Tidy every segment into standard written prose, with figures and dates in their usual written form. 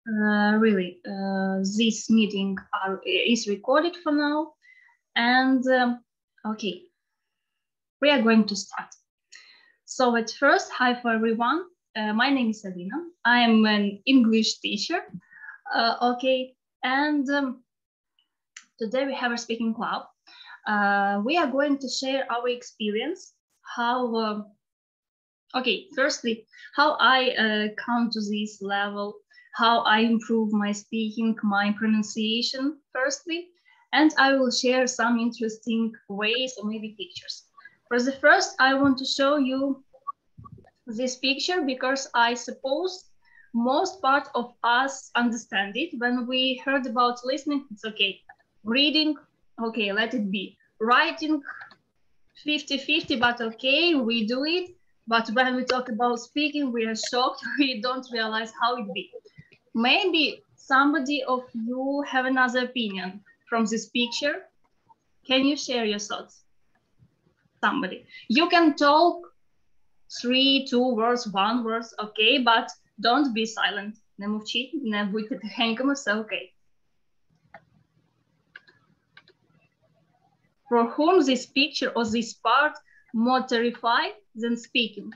Really, this meeting is recorded for now, and okay, we are going to start. So at first, hi for everyone. My name is Alina. I am an English teacher. Okay, and today we have a speaking club. We are going to share our experience. How? Okay, firstly, how I come to this level. How I improve my speaking, my pronunciation, firstly, and I will share some interesting ways or maybe pictures. For the first, I want to show you this picture because I suppose most part of us understand it. When we heard about listening, it's okay. Reading, okay, let it be. Writing, 50-50, but okay, we do it. But when we talk about speaking, we are shocked. We don't realize how it be. Maybe somebody of you have another opinion from this picture. Can you share your thoughts? Somebody. You can talk 3, 2 words, 1 word, okay, but don't be silent. Не мовчіть, не будьте тихенькими, все окей. For whom this picture or this part more terrifying than speaking?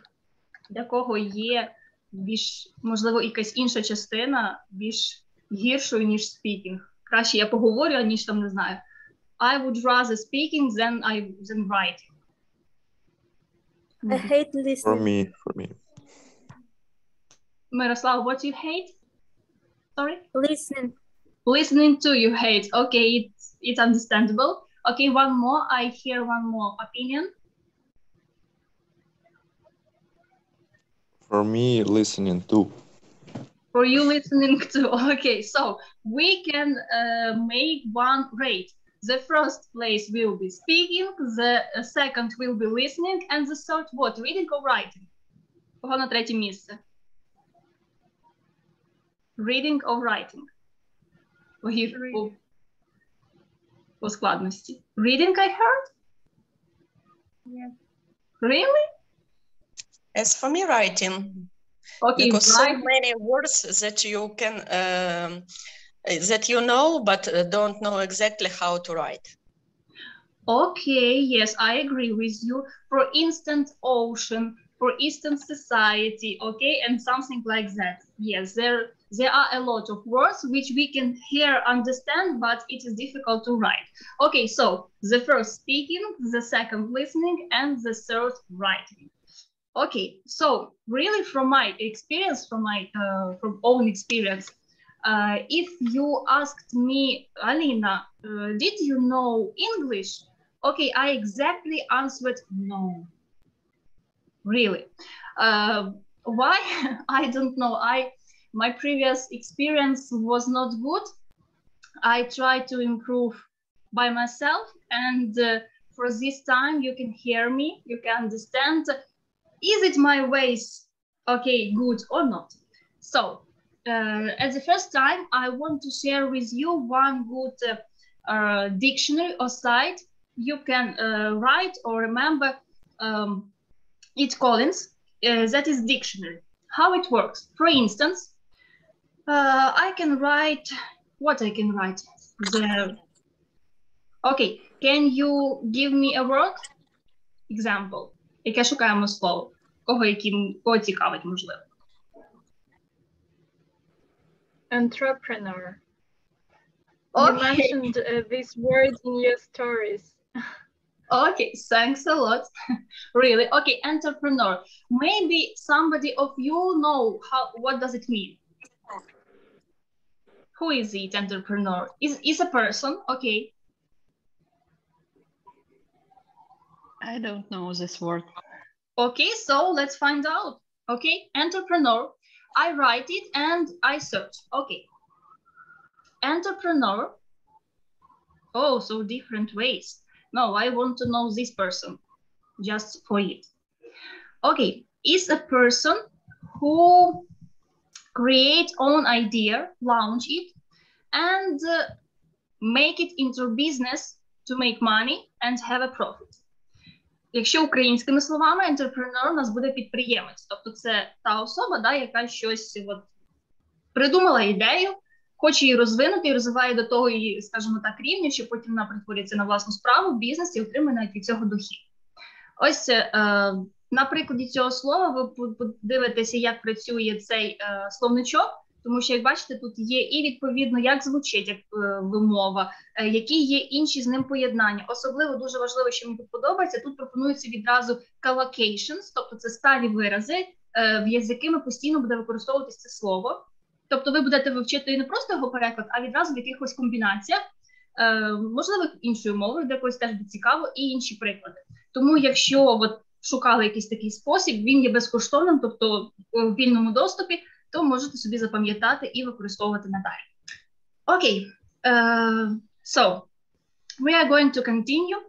Для кого є більш, можливо, якась інша частина більш гіршою, ніж speaking. Краще я поговорю, ніж там, не знаю. I would rather speaking than writing. I hate listening. For me. Miroslav, what you hate? Sorry? Listening. Listening to you hate. Okay, it's understandable. Okay, one more. I hear one more opinion. For me, listening too. For you listening too. Okay, so we can make one rate. The first place will be speaking, the second will be listening, and the third what? Reading or writing? Кого на третє місце? Reading or writing? По складності. Reading, I heard? Yeah. Really? As for me, writing. Okay, because so writing. many words that you can that you know but don't know exactly how to write. Okay, yes, I agree with you. For instance, ocean, for instance, society, okay, and something like that. Yes, there are a lot of words which we can hear, understand, but it is difficult to write. Okay, so the first speaking, the second listening, and the third writing. Okay, so really from my experience, from own experience, if you asked me, Alina, did you know English? Okay, I exactly answered no. Really. Why? I don't know. My previous experience was not good. I tried to improve by myself, and for this time you can hear me, you can understand. Is it my ways, okay, good or not? So, at the first time, I want to share with you one good dictionary or site. You can write or remember it Collins, that is dictionary. How it works? For instance, I can write, what I can write? Okay, can you give me a word? Example. Яке шукаємо слово? Кого цікавить, можливо? Entrepreneur. Okay. You mentioned this word in your stories. Okay, thanks a lot. Really? Okay, entrepreneur. Maybe somebody of you know what does it mean? Who is it, entrepreneur? Is a person, okay. I don't know this word. Okay, so let's find out. Okay, entrepreneur. I write it and I search. Okay. Entrepreneur. Oh, so different ways. No, I want to know this person just for it. Okay, is a person who create own idea, launch it, and make it into business to make money and have a profit. Якщо українськими словами, entrepreneur у нас буде підприємець. Тобто це та особа, да, яка щось придумала ідею, хоче її розвинути і розвиває до того її, скажімо так, рівня, що потім вона перетворюється на власну справу, бізнес і отримує навіть від цього дохід. Ось на прикладі цього слова ви подивитеся, як працює цей словничок, тому що, як бачите, тут є і відповідно, як звучить як вимова, які є інші з ним поєднання. Особливо дуже важливо, що мені тут подобається, тут пропонуються відразу collocations, тобто це сталі вирази, з якими постійно буде використовуватись це слово. Тобто ви будете вивчити не просто його переклад, а відразу в якихось комбінаціях, можливо, іншою мовою, де когось теж буде цікаво, і інші приклади. Тому якщо от шукали якийсь такий спосіб, він є безкоштовним, тобто в вільному доступі, то можете собі запам'ятати і використовувати надалі. Окей, so we are going to continue,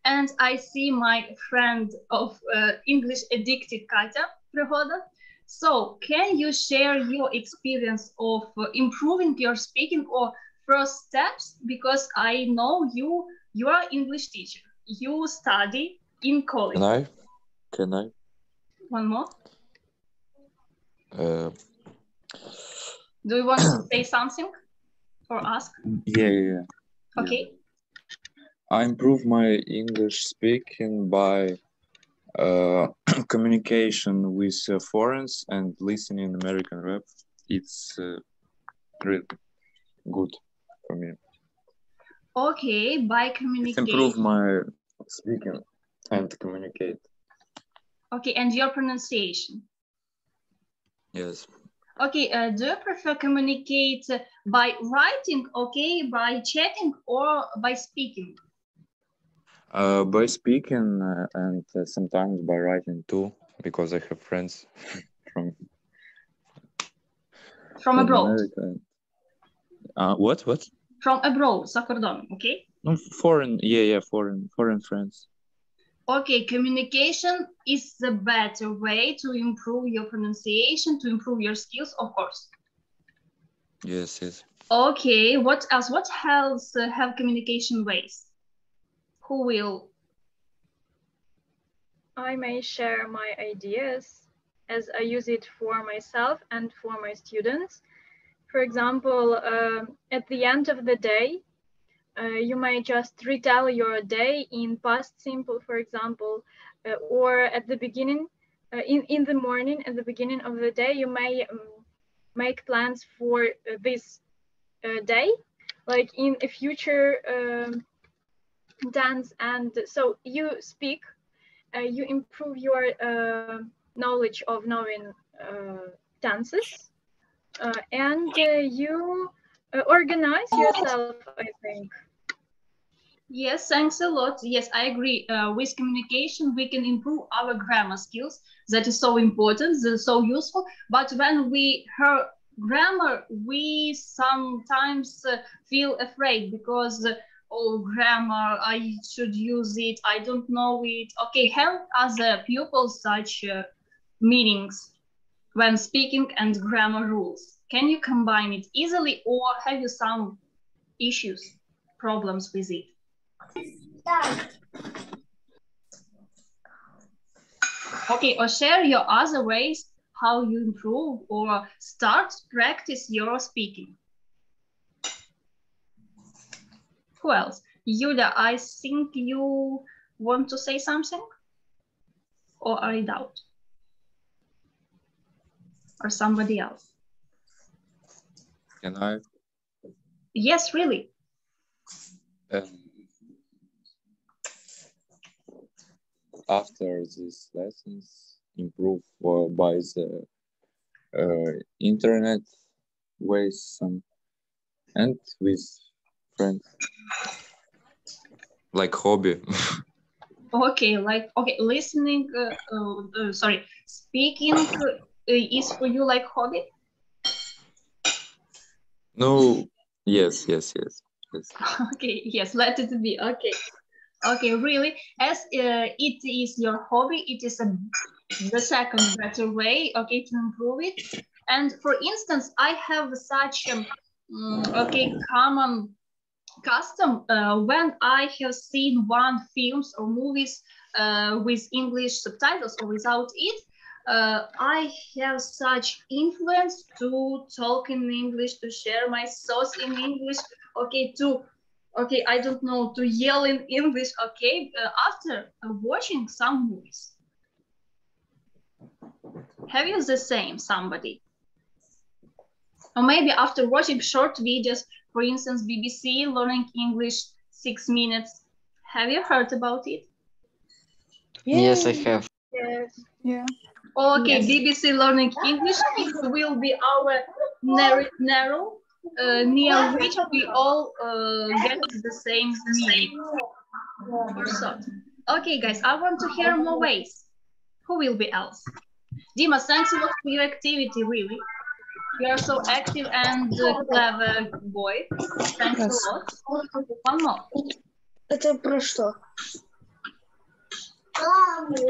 and I see my friend of English addicted Katya Prigoda. So can you share your experience of improving your speaking or first steps? Because I know you are English teacher. You study in college. Can I? One more. Do you want to say something or ask? Yeah. Okay. I improve my English speaking by communication with foreigners and listening American rap. It's really good for me. Okay, by communication. Improve my speaking and communicate. Okay, and your pronunciation. Yes. Okay, do you prefer communicate by writing, okay, by chatting, or by speaking? By speaking and sometimes by writing too, because I have friends from abroad. America. What? From abroad, за кордоном, okay? No, foreign, yeah, foreign friends. Okay, communication is the better way to improve your pronunciation, to improve your skills, of course. Yes. Okay, what else? What else have communication ways? Who will? I may share my ideas as I use it for myself and for my students. For example, at the end of the day, you may just retell your day in past simple, for example, or at the beginning, in the morning, at the beginning of the day, you may make plans for this day, like in a future tense. And so you speak, you improve your knowledge of knowing tenses, and you organize yourself, I think. Yes, thanks a lot. Yes, I agree. With communication, we can improve our grammar skills. That is so important, that is so useful. But when we hear grammar, we sometimes feel afraid because, oh, grammar, I should use it, I don't know it. Okay, have other pupils such meetings when speaking and grammar rules. Can you combine it easily, or have you some issues, problems with it? Okay, or share your other ways how you improve or start practice your speaking. Who else? Yulia, I think you want to say something? Or I doubt? Or somebody else? Can I? Yes, really. After these lessons, improve by the internet ways and with friends, like hobby. Okay, listening. Speaking is for you like hobby? No. Yes. Okay. Yes. Let it be. Okay. Really, as it is your hobby, it is the second better way. Okay, to improve it. And for instance, I have such common custom when I have seen one films or movies with English subtitles or without it. I have such influence to talk in English, to share my thoughts in English, okay, I don't know, to yell in English, okay, after watching some movies. Have you the same, somebody? Or maybe after watching short videos, for instance, BBC Learning English 6 minutes. Have you heard about it? Yes, I have. Yes. Yeah. Okay, Yes. BBC Learning English, it will be our narrow, near which we all get the same meaning. Or so. Okay, guys, I want to hear more ways. Who will be else? Dima, thanks a lot for your activity, really. You are so active and clever boy. Thanks a lot. One more. Это про что?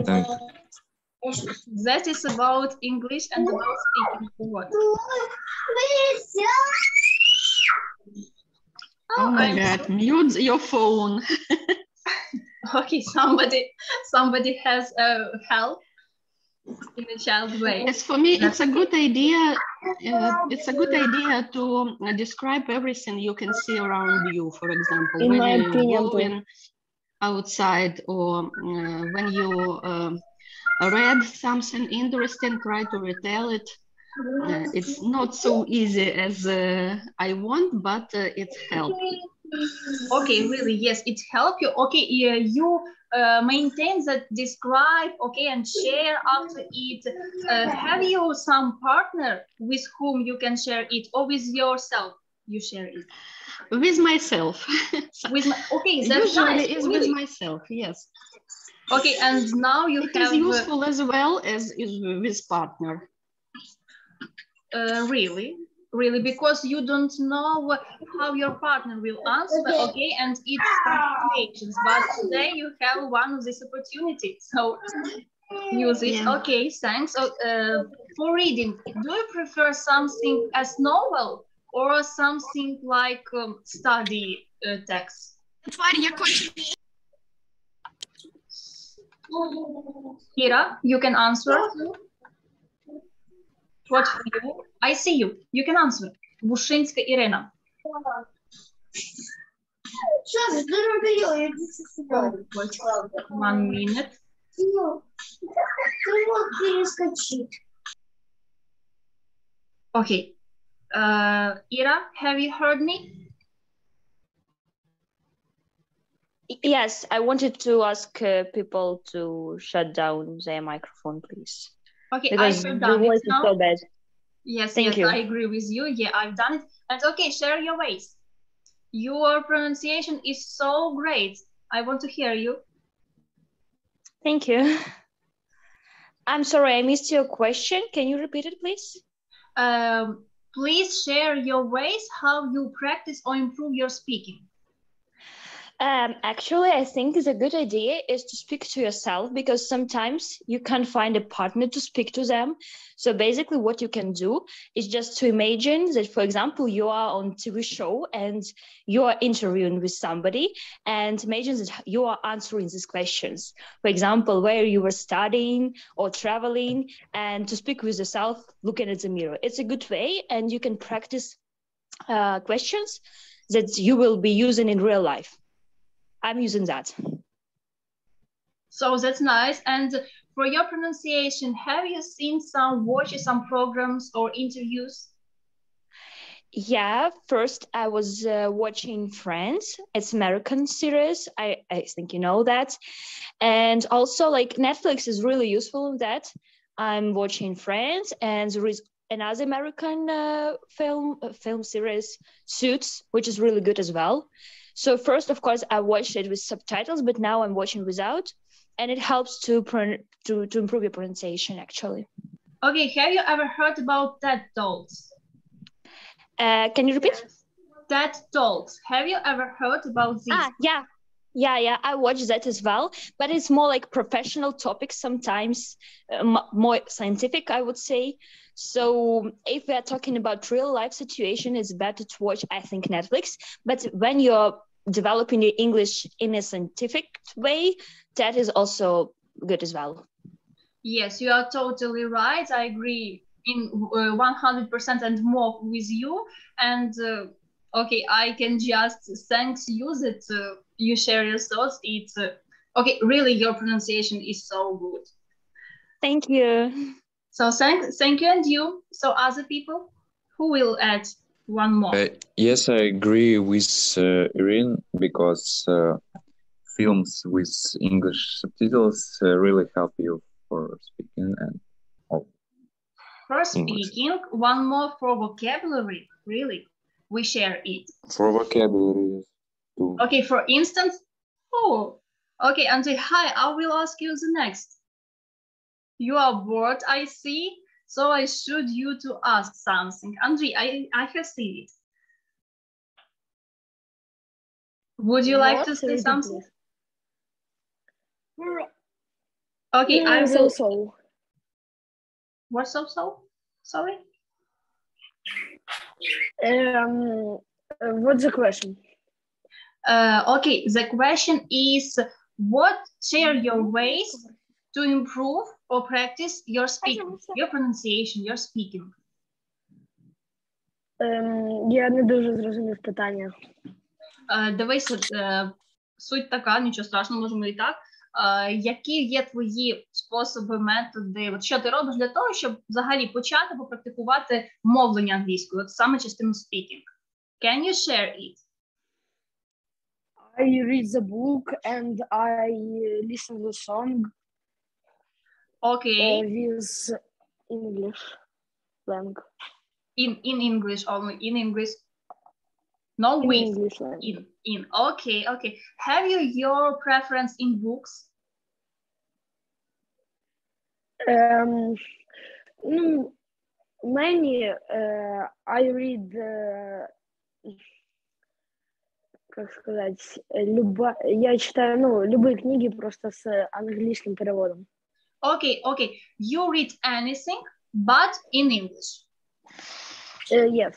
Thank That is about English and about speaking. What? Oh my God, mute your phone. Okay, somebody has help in a child way. Yes, for me, it's a good idea. It's a good idea to describe everything you can see around you. For example, In when my you're opinion, going outside, or when you read something interesting, try to retell it. It's not so easy as I want, but it helps. Okay, really, yes, it helps you. Okay, you maintain that, describe, okay, and share after it. Have you some partner with whom you can share it, or with yourself you share it? With myself. With okay, that's Usually nice. is Really? with myself, yes. Okay, and now you It have is useful as well as is with partner. really, because you don't know how your partner will answer, okay, and it's situations. But today you have one of these opportunities, so use it. Yeah. Okay, thanks. For reading, do you prefer something as novel or something like study text? Kira, you can answer. What for you? I see you. You can answer. Вушинська Ірина. One minute. Okay. Ira, have you heard me? Yes, I wanted to ask people to shut down their microphone, please. Okay, Because I've the done voice it is now. so bad. Yes, Thank yes, you. I agree with you. Yeah, I've done it. And okay, share your ways. Your pronunciation is so great. I want to hear you. Thank you. I'm sorry, I missed your question. Can you repeat it, please? Please share your ways how you practice or improve your speaking. Actually, I think a good idea is to speak to yourself, because sometimes you can't find a partner to speak to them. So basically what you can do is just to imagine that, for example, you are on TV show and you are interviewing with somebody, and imagine that you are answering these questions. For example, where you were studying or traveling, and to speak with yourself looking at the mirror. It's a good way, and you can practice questions that you will be using in real life. I'm using that. So that's nice. And for your pronunciation, have you seen watched some programs or interviews? Yeah, first I was watching Friends. It's American series. I think you know that. And also like Netflix is really useful in that. I'm watching Friends, and there is another American film series, Suits, which is really good as well. So first, of course, I watched it with subtitles, but now I'm watching without, and it helps to improve your pronunciation, actually. Okay, have you ever heard about TED Talks? Can you repeat? Yes. TED Talks. Have you ever heard about this? Yeah, I watch that as well, but it's more like professional topics sometimes, more scientific, I would say. So if we are talking about real life situation, it's better to watch, I think, Netflix. But when you're developing your English in a scientific way, that is also good as well. Yes, you are totally right. I agree in 100% and more with you. And okay, I can just thank you that you share your thoughts. It's okay, really, your pronunciation is so good. Thank you. So thank you and you. So other people, who will add one more? Yes, I agree with Irene, because films with English subtitles really help you for speaking and all. For speaking, one more for vocabulary, really. We share it. For vocabulary, too. Okay, for instance, oh, okay, Andrei, hi, I will ask you the next. You are bored, I see, so I should you to ask something. Andrei, I have seen it. Would you like to say something? Okay, I will. So. What so? Sorry? What's the question? Okay, the question is, what share your ways to improve or practice your speaking, your pronunciation, your speaking? Я не дуже зрозумів питання. Дивись, суть така, нічого страшного, можемо і так. Які є твої способи, методи? От що ти робиш для того, щоб взагалі почати попрактикувати мовлення англійською, от саме частину speaking? Can you share it? I read the book and I listen to the song. Okay. With English language. In English only, in English. No, in with. English language. In. Okay. Have you your preference in books? Many. I read. Как сказать, я читаю, любые книги просто с английским переводом. Okay. You read anything, but in English. Yes.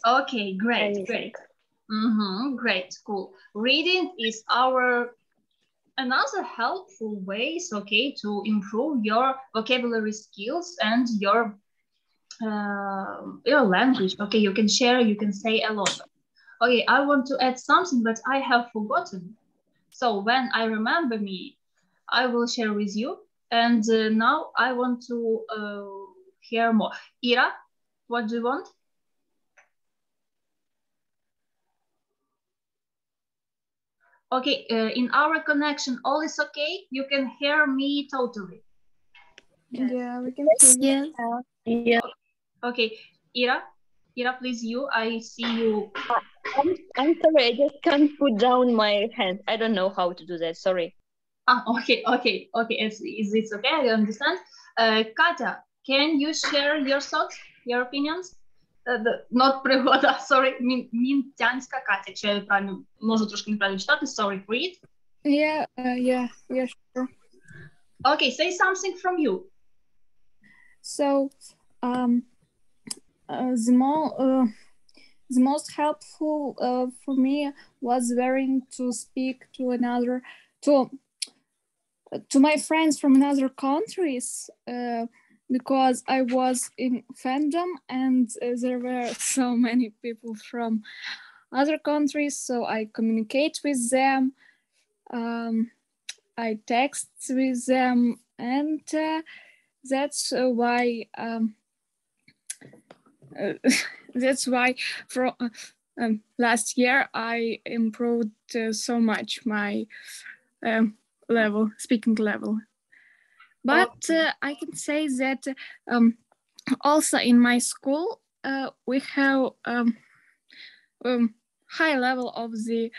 Okay, great, anything. Great. Great, cool. Reading is another helpful ways, okay, to improve your vocabulary skills and your language. Okay, you can share, you can say a lot. Okay, I want to add something, but I have forgotten. So when I remember me, I will share with you. And now I want to hear more. Ira, what do you want? Okay, in our connection, all is okay? You can hear me totally? Yeah, we can see you. Yeah. Okay, Ira, please, I see you. I'm sorry, I just can't put down my hand. I don't know how to do that, sorry. Okay, it's okay, I understand. Katya, can you share your thoughts, your opinions? Not пригода, sorry, Мінтянська Катя, якщо я правильно, можу трошки неправильно читати, sorry, read. Yeah, sure. Okay, say something from you. So, the most helpful for me was learning to speak to my friends from other countries, because I was in fandom and there were so many people from other countries, so I communicate with them, I text with them, and that's why from last year I improved so much my speaking level. But I can say that also in my school we have high level of the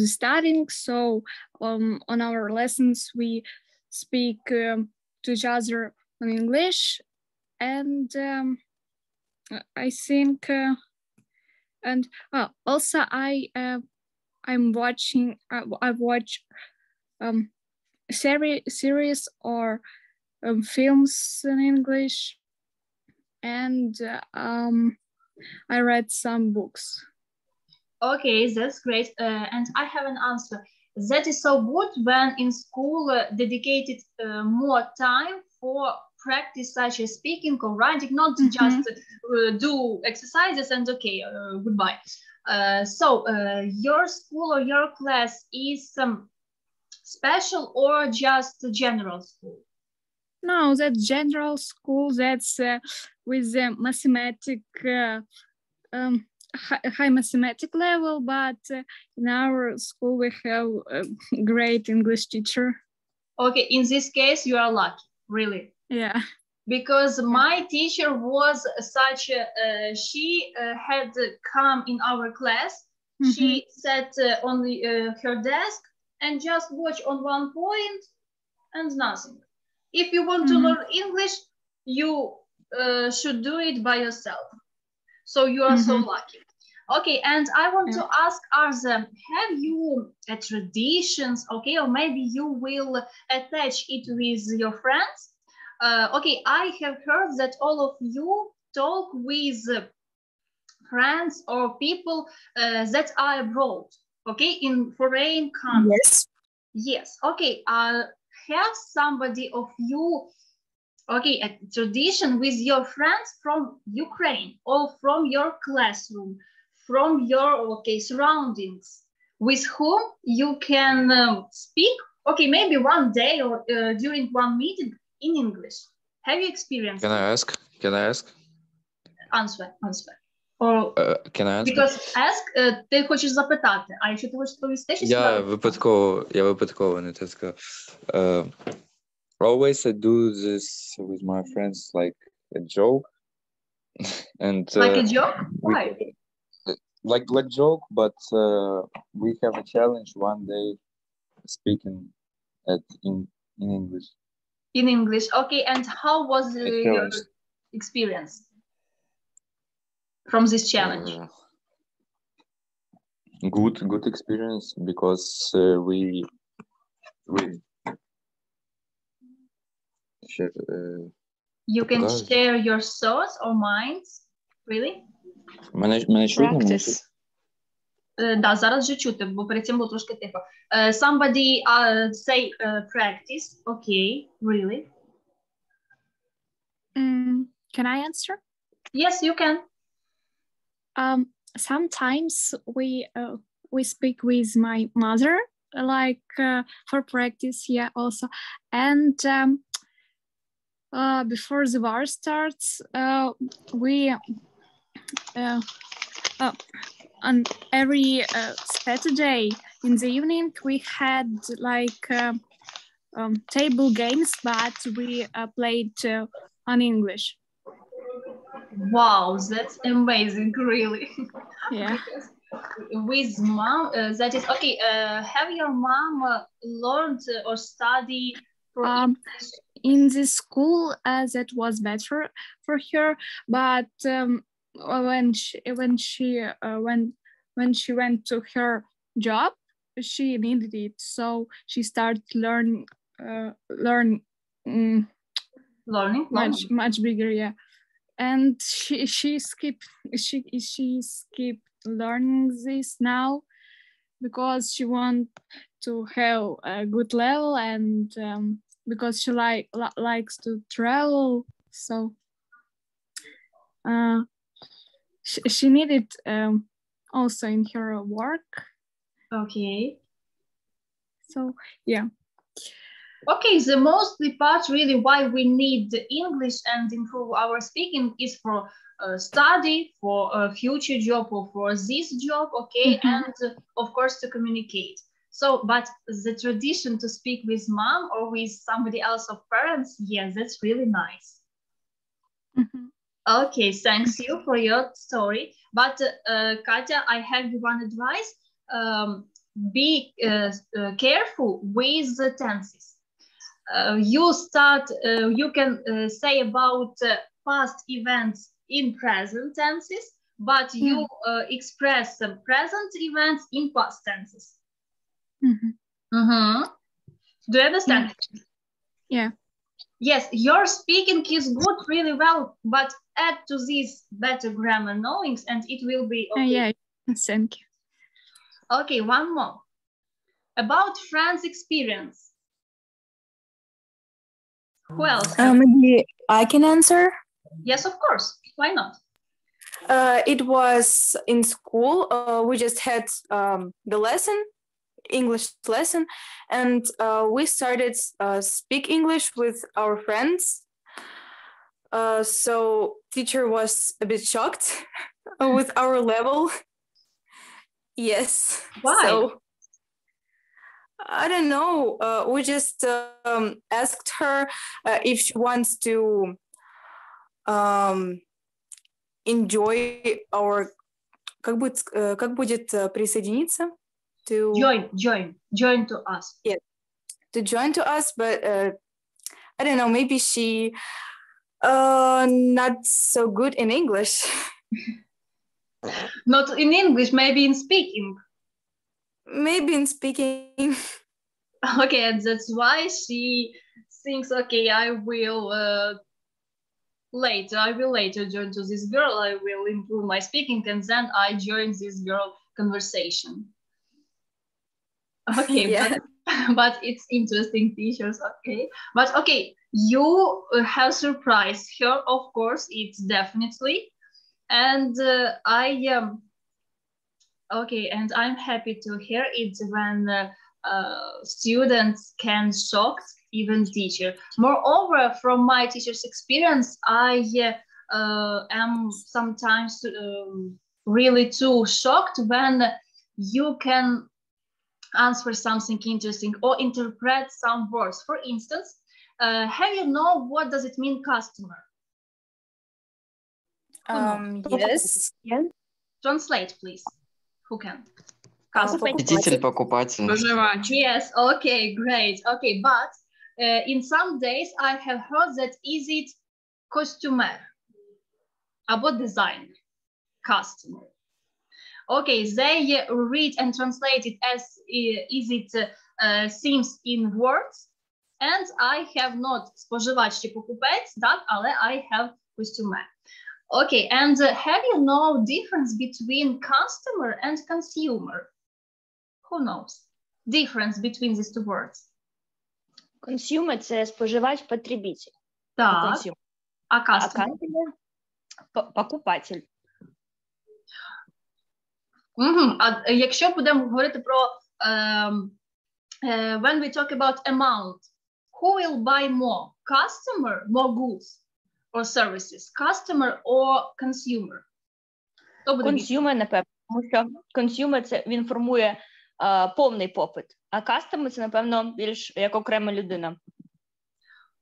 studying. So on our lessons we speak to each other in English, and I think and also I watch series or films in English, and I read some books. Okay, that's great. And I have an answer. that is so good when in school dedicated more time for practice such as speaking or writing, not just do exercises and okay, goodbye. So your school or your class is special or just a general school? No, that's general school. That's with mathematic, high mathematic level, but in our school we have a great English teacher. Okay, in this case you are lucky, really. Yeah. Because my teacher was such she had come in our class. She sat on her desk and just watch on one point and nothing. If you want to learn English, you should do it by yourself. So you are so lucky. Okay, and I want to ask Arza, have you traditions, okay, or maybe you will attach it with your friends? Okay, I have heard that all of you talk with friends or people that are abroad, okay, in foreign countries. Yes. Yes, okay, have somebody of you, okay, a tradition with your friends from Ukraine or from your classroom, from your, okay, surroundings, with whom you can speak, okay, maybe one day or during one meeting in English. Have you experienced Can it? I ask? Can I ask? Answer. Or Can I answer? because ask, ти хочеш запитати, а якщо ти хочеш відповісти, щось Я випадково не те сказав. Always I do this with my friends like a joke. And like a joke? Why? Like joke, but we have a challenge one day speaking in English. In English, okay. And how was your experience from this challenge? Good experience because we share, you can share your thoughts or minds, really? Мене чутно? Practice. Да, зараз вже чути, бо перед цим було трошки тихо. Somebody say practice. Okay, really? Can I answer? Yes, you can. Sometimes we speak with my mother, like for practice, yeah, also. And before the war starts, we on every Saturday in the evening we had like table games, but we played on English. Wow, that's amazing, really. Yeah. With mom, that is okay. Have your mom learned or study for English? In the school, that was better for her, but when she went to her job, she needed it, so she started learning much bigger, yeah. And she skipped learning this now because she wants to have a good level, and because she likes to travel, so she needed also in her work. Okay. So yeah. Okay, the mostly part really why we need English and improve our speaking is for study, for a future job or for this job, okay, and of course to communicate. So, but the tradition to speak with mom or with somebody else of parents, yes, that's really nice. Okay, thanks you for your story. But Katya, I have one advice. Be careful with the tenses. You can say about past events in present tenses, but you express some present events in past tenses. Do you understand? Yeah. Yes, your speaking is good, really well, but add to this better grammar knowings and it will be okay. Yeah, thank you. Okay, one more. About friends' experience. Who else? Maybe I can answer. Yes, of course. Why not? It was in school. We just had the lesson, English lesson, and we started speak English with our friends. So teacher was a bit shocked with our level. Yes. Why? So I don't know. We just asked her if she wants to enjoy our, как будет присоединиться? To join to us. Yeah, to join to us, but I don't know, maybe she not so good in English. Not in English, maybe in speaking. Maybe in speaking. Okay, and that's why she thinks, okay, I will later join to this girl, I will improve my speaking, and then I join this girl conversation. Okay, yeah. but it's interesting, teachers, okay. But okay, you have surprised her, of course, it's definitely. And okay, and I'm happy to hear it when students can shock even teacher. Moreover, from my teacher's experience, I am sometimes really too shocked when you can answer something interesting or interpret some words. For instance, have you know what does it mean customer? Yes. Translate, please. Who can? Посетитель, покупатель. Yes, okay, great. Okay, but in some days I have heard that is it costumer, about designer, customer. Okay, they read and translate it as is it seems in words, and I have not споживач чи покупець, так, але I have costumer. Okay, and have you know difference between customer and consumer? Who knows? Difference between these two words. Consumer – це споживач, потребитель. Так, а customer? Покупатель. А якщо будемо говорити про when we talk about amount, who will buy more? Customer, more goods or services? Customer or consumer? Consumer, напевно, тому що consumer – це він формує повний попит, а customer – це, напевно, більш як окрема людина.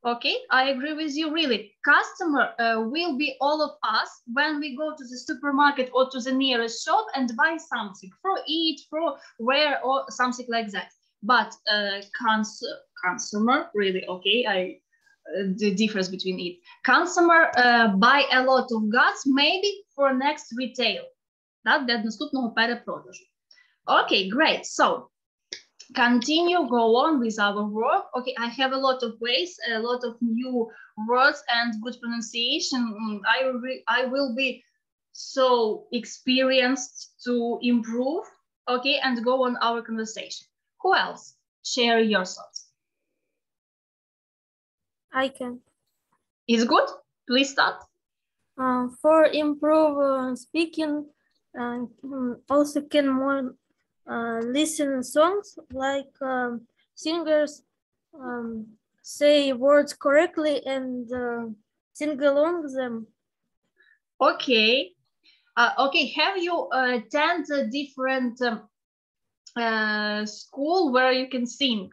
Okay, I agree with you, really. Customer will be all of us when we go to the supermarket or to the nearest shop and buy something for eat, for wear, or something like that. But consumer, really, okay, the difference between it. Consumer buy a lot of goods, maybe for next retail. That для наступного перепродажу. Okay, great. So, continue, go on with our work. Okay, I have a lot of ways, a lot of new words and good pronunciation. I will be so experienced to improve, okay, and go on our conversation. Who else? Share your thoughts. I can. Is good? Please start. For improve speaking, also can more listen songs like singers say words correctly and sing along them. Okay. Okay. Have you attended different school where you can sing?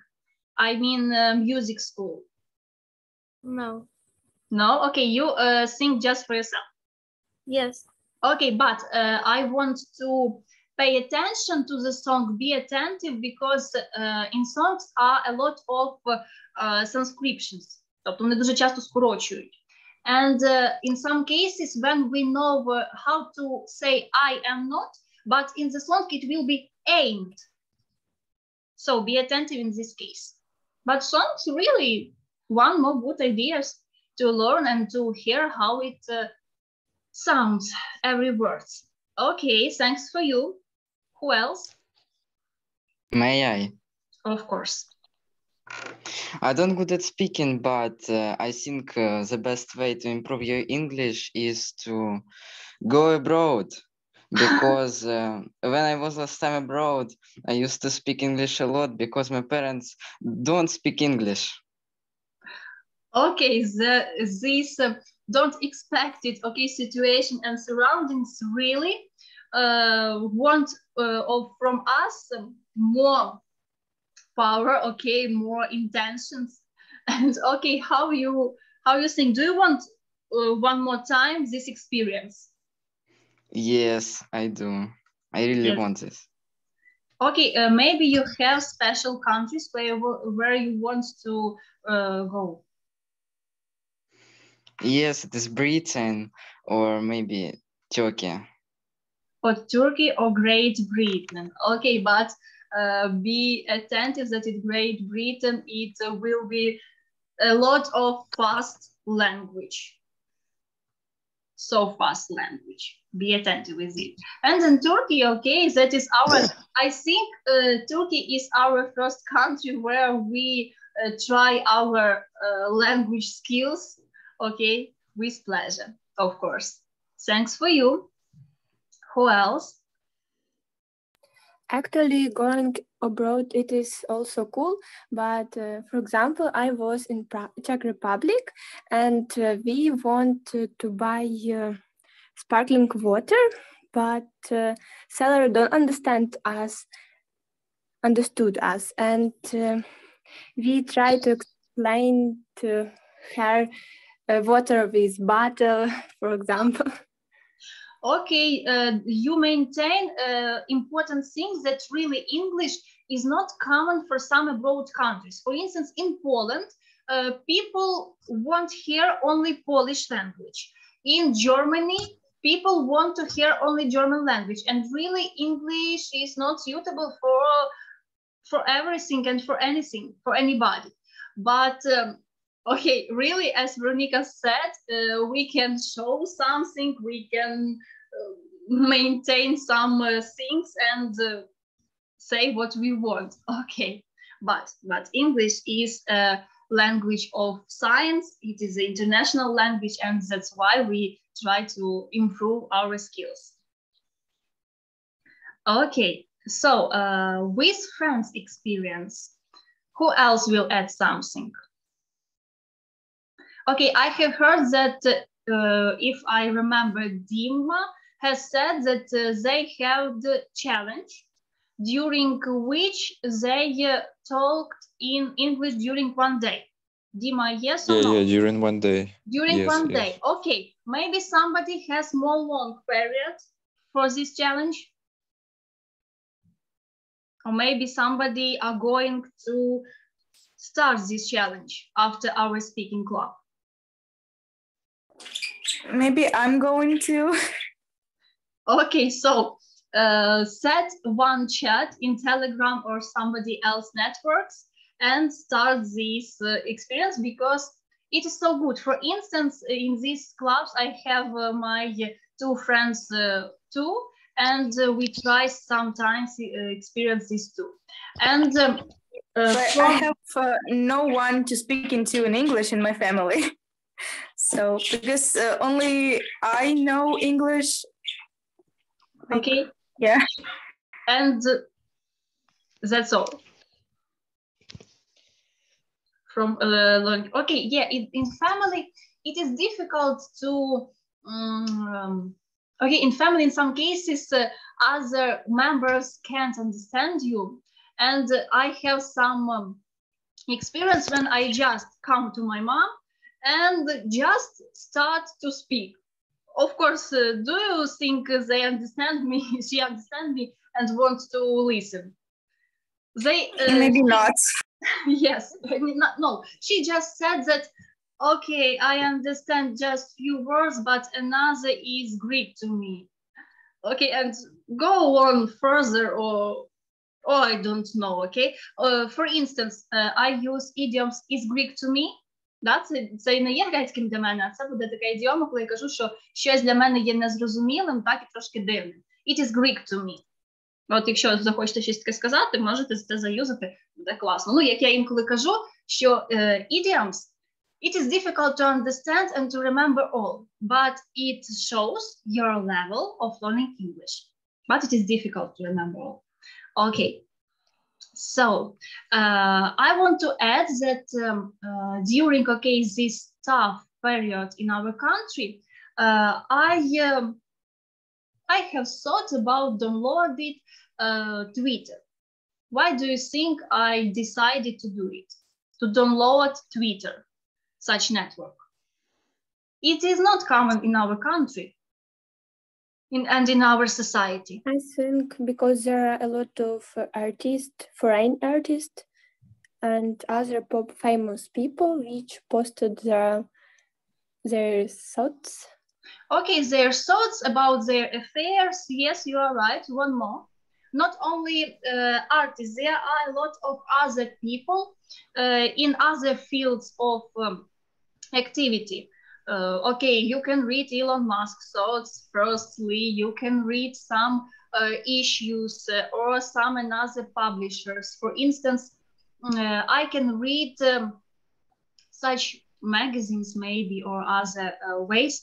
I mean, music school. No. No. Okay. You sing just for yourself. Yes. Okay, but I want to pay attention to the song, be attentive, because in songs are a lot of transcriptions. Тобто вони дуже часто скорочують. And in some cases, when we know how to say I am not, but in the song it will be aimed. So be attentive in this case. But songs really one more good ideas to learn and to hear how it sounds every word. Okay, thanks for you. Who else? May I? Of course. I don't good at speaking, but I think the best way to improve your English is to go abroad. Because when I was last time abroad, I used to speak English a lot because my parents don't speak English. Okay, this don't expect it, okay, situation and surroundings really want from us more power, okay, more intentions. And okay, how you think? Do you want one more time this experience? Yes, I do. I really want this. Okay, maybe you have special countries where you want to go. Yes, it is Britain or maybe Turkey. Or Turkey or Great Britain. Okay, but be attentive that in Great Britain it will be a lot of fast language. So fast language. Be attentive with it. And in Turkey, okay, that is our, I think Turkey is our first country where we try our language skills, okay, with pleasure, of course. Thanks for you. Who else? Actually, going abroad, it is also cool. But for example, I was in Czech Republic and we wanted to buy sparkling water, but seller don't understood us. And we tried to explain to her water with bottle, for example. Okay, you maintain important things that really English is not common for some abroad countries. For instance, in Poland, people won't hear only Polish language. In Germany, people want to hear only German language. And really, English is not suitable for everything and for anything, for anybody. But okay, really, as Veronica said, we can show something, we can maintain some things and say what we want. Okay, but English is a language of science. It is an international language, and that's why we try to improve our skills. Okay, so with friends experience, who else will add something? Okay, I have heard that, if I remember, Dima has said that they have the challenge during which they talked in English during one day. Dima, yes or no? Yeah, during one day. During one day, okay. Maybe somebody has more long period for this challenge? Or maybe somebody are going to start this challenge after our speaking club. Maybe I'm going to. Okay, so set one chat in Telegram or somebody else networks and start this experience, because it is so good. For instance, in these clubs, I have my two friends too, and we try sometimes experience this too. And but I have no one to speak into in English in my family. So because only I know English. Okay. Yeah. And that's all. From learning. Okay, yeah, in family, it is difficult to, okay, in family, in some cases, other members can't understand you. And I have some experience when I just come to my mom and just start to speak. Of course, do you think they understand me? She understands me and wants to listen? They maybe not. Yes, no. She just said that, okay, I understand just few words, but another is Greek to me. Okay, and go on further, or I don't know. Okay, for instance, I use idioms is Greek to me. Це не є грецьким для мене, а це буде така ідіома, коли я кажу, що щось для мене є незрозумілим, так, і трошки дивним. It is Greek to me. От якщо захочете щось таке сказати, можете це заюзати, буде класно. Ну, як я інколи кажу, що idioms, it is difficult to understand and to remember all, but it shows your level of learning English. But it is difficult to remember all. Okay. So I want to add that during this tough period in our country, I have thought about downloading Twitter. Why do you think I decided to do it? To download Twitter, such network. It is not common in our country and in our society. I think because there are a lot of artists, foreign artists, and other famous people which posted their thoughts. Okay, their thoughts about their affairs. Yes, you are right. One more. Not only artists, there are a lot of other people in other fields of activity. Okay, you can read Elon Musk's thoughts. Firstly, you can read some issues or some another publishers. For instance, I can read such magazines maybe or other ways.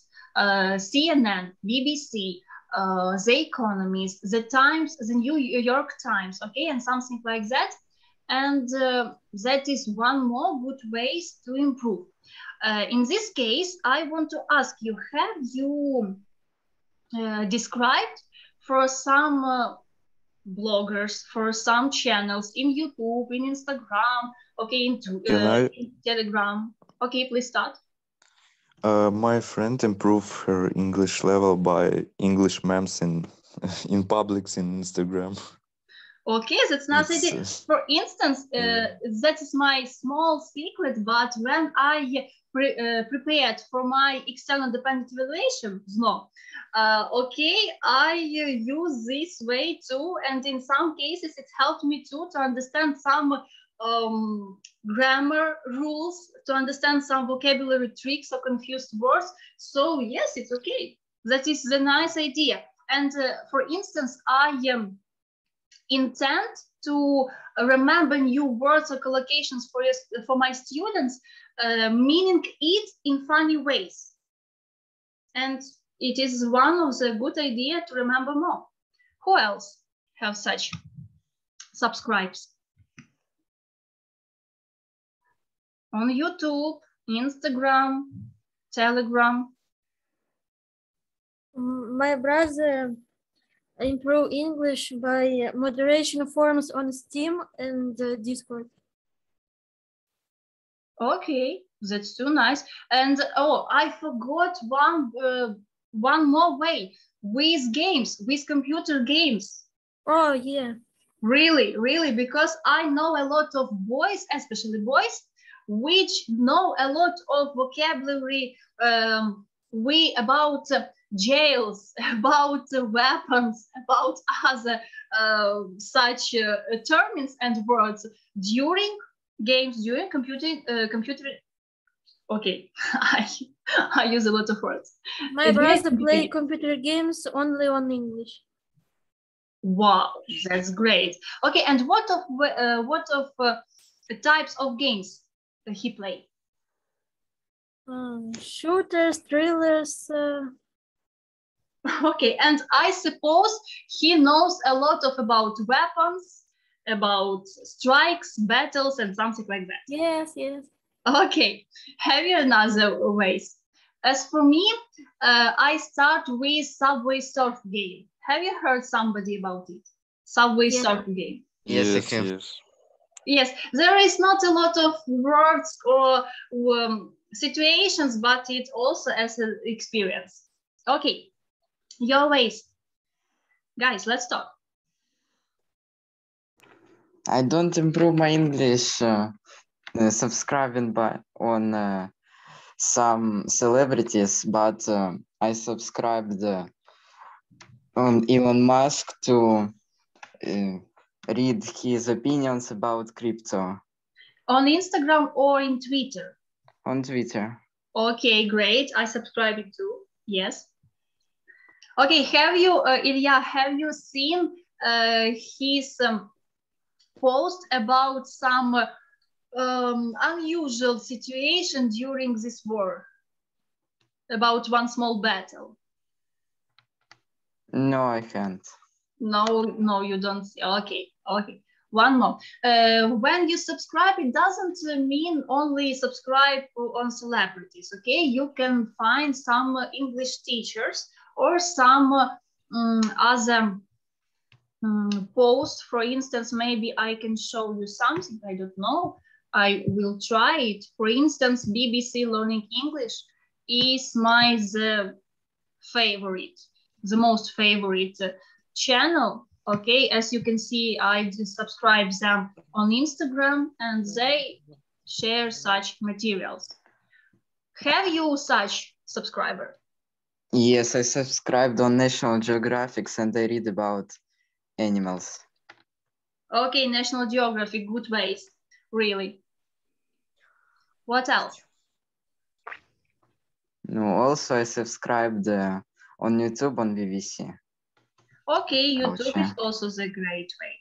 CNN, BBC, The Economist, The Times, The New York Times, okay, and something like that. And that is one more good way to improve. In this case, I want to ask you, have you described for some bloggers, for some channels in YouTube, in Instagram, okay, in Telegram? Okay, please start. My friend improved her English level by English memes in publics in Instagram. Okay, that's not idea. For instance, that is my small secret, but when I prepared for my external dependent evaluation, okay, I use this way too, and in some cases it helped me too to understand some grammar rules, to understand some vocabulary tricks or confused words. So yes, it's okay. That is the nice idea. And for instance, I intend to remember new words or collocations for my students, meaning it in funny ways. And it is one of the good idea to remember more. Who else have such subscribes? On YouTube, Instagram, Telegram. My brother improved English by moderation forums on Steam and Discord. Okay, that's too nice. And oh, I forgot one more way, with games, with computer games. Oh yeah. Really, because I know a lot of boys, especially boys, which know a lot of vocabulary about jails, about weapons, about other such terms and words during games, during computer. Okay, I use a lot of words. My brother plays computer games only on English. Wow, that's great. Okay, and what of types of games he play? Shooters, thrillers. Okay, and I suppose he knows a lot about weapons, about strikes, battles, and something like that. Yes. Okay, have you another ways? As for me, I start with Subway Surf game. Have you heard somebody about it? Subway Surf game. Yes, I have. Yes, there is not a lot of words or situations, but it also as an experience. Okay, your ways. Guys, let's talk. I don't improve my English subscribing on some celebrities, but I subscribed on Elon Musk to read his opinions about crypto. On Instagram or in Twitter? On Twitter. Okay, great. I subscribe it too. Yes. Okay, have you, Ilya, have you seen his post about some unusual situation during this war, about one small battle? No, I can't. No, you don't see. Okay. One more. When you subscribe, it doesn't mean only subscribe on celebrities, okay? You can find some English teachers or some other posts. For instance, maybe I can show you something, I don't know. I will try it. For instance, BBC Learning English is my the most favorite channel. Okay, as you can see, I subscribe them on Instagram and they share such materials. Have you such subscriber? Yes, I subscribed on National Geographic and I read about animals. Okay, National Geographic, good ways, really. What else? No, also I subscribed on YouTube on BBC. Okay, YouTube Culture. is also the great way.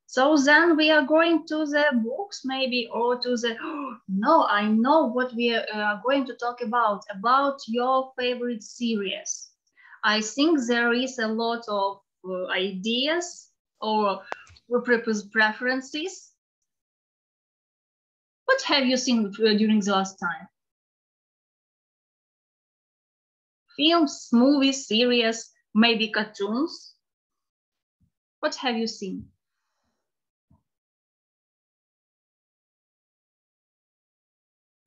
So then we are going to the books maybe, or to the, no, I know what we are going to talk about your favorite series. I think there is a lot of ideas or preferences. What have you seen during the last time? Films, movies, series, maybe cartoons. What have you seen?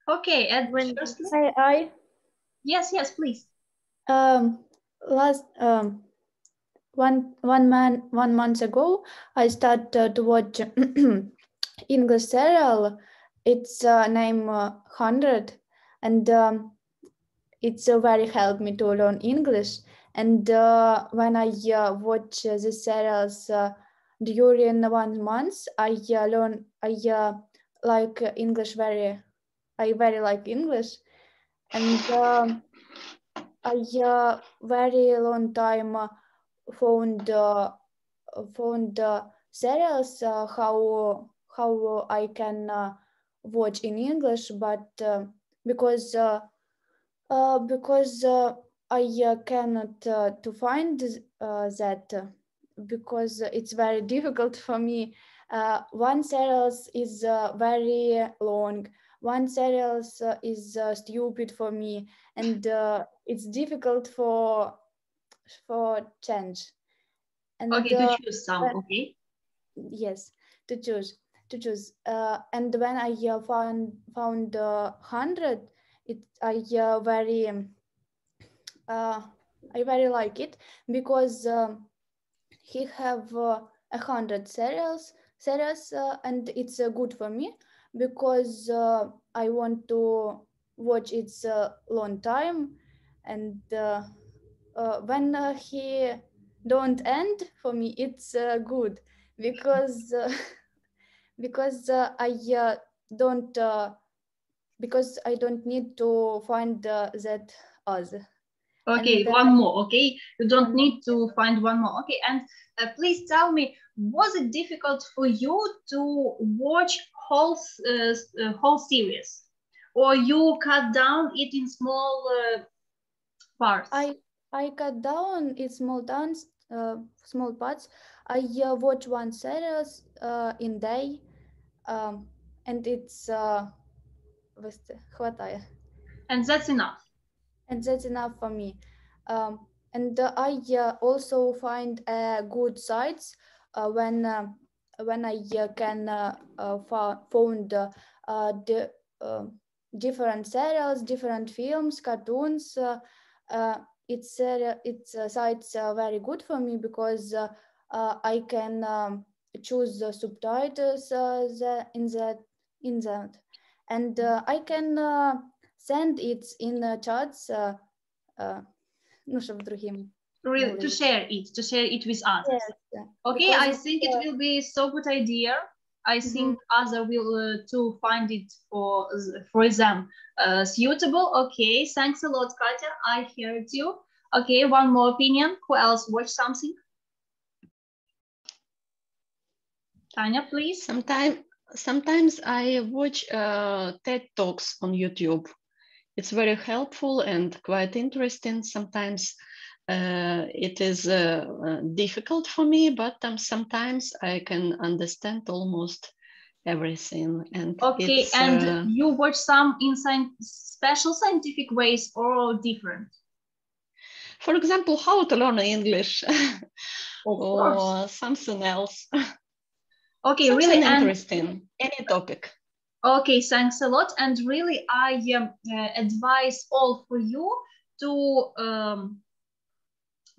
Okay, Edwin, first. Yes, please. Last 1 month ago, I started to watch English serial. It's named 100, and it's very helped me to learn English. And when I watch the serials during 1 month, I like English I very like English, and I very long time found serials how I can watch in English, but because I cannot to find that because it's very difficult for me. One serials is very long. One serials is stupid for me, and it's difficult for change. And okay, to choose some. Okay. Yes, to choose. And when I found 100, I very like it because he have 100 serials, and it's good for me because I want to watch it a long time, and when he don't end for me, it's good because I don't need to find that other. Okay, and, one more. Okay, you don't need to find one more. Okay, and please tell me, was it difficult for you to watch whole series, or you cut down it in small parts? I cut down in small parts. I watch one series in day, and it's хватает. And that's enough. And that's enough for me. And I also find good sites when I can find the different serials, different films, cartoons. It's sites very good for me because I can choose the subtitles in that, and I can send it in chats. Ну, щоб другим. Really, to share it with others. Yes. Okay, I think it will be so good idea. I think others will to find it for them suitable. Okay, thanks a lot, Katya. I heard you. Okay, one more opinion. Who else watch something? Tanya, please. Sometimes I watch TED Talks on YouTube. It's very helpful and quite interesting. Sometimes it is difficult for me, but sometimes I can understand almost everything. And okay, and you watch some in special scientific ways or different? For example, how to learn English or course. something else. Okay, something really interesting, any topic. Okay, thanks a lot. And really, I advise all for you to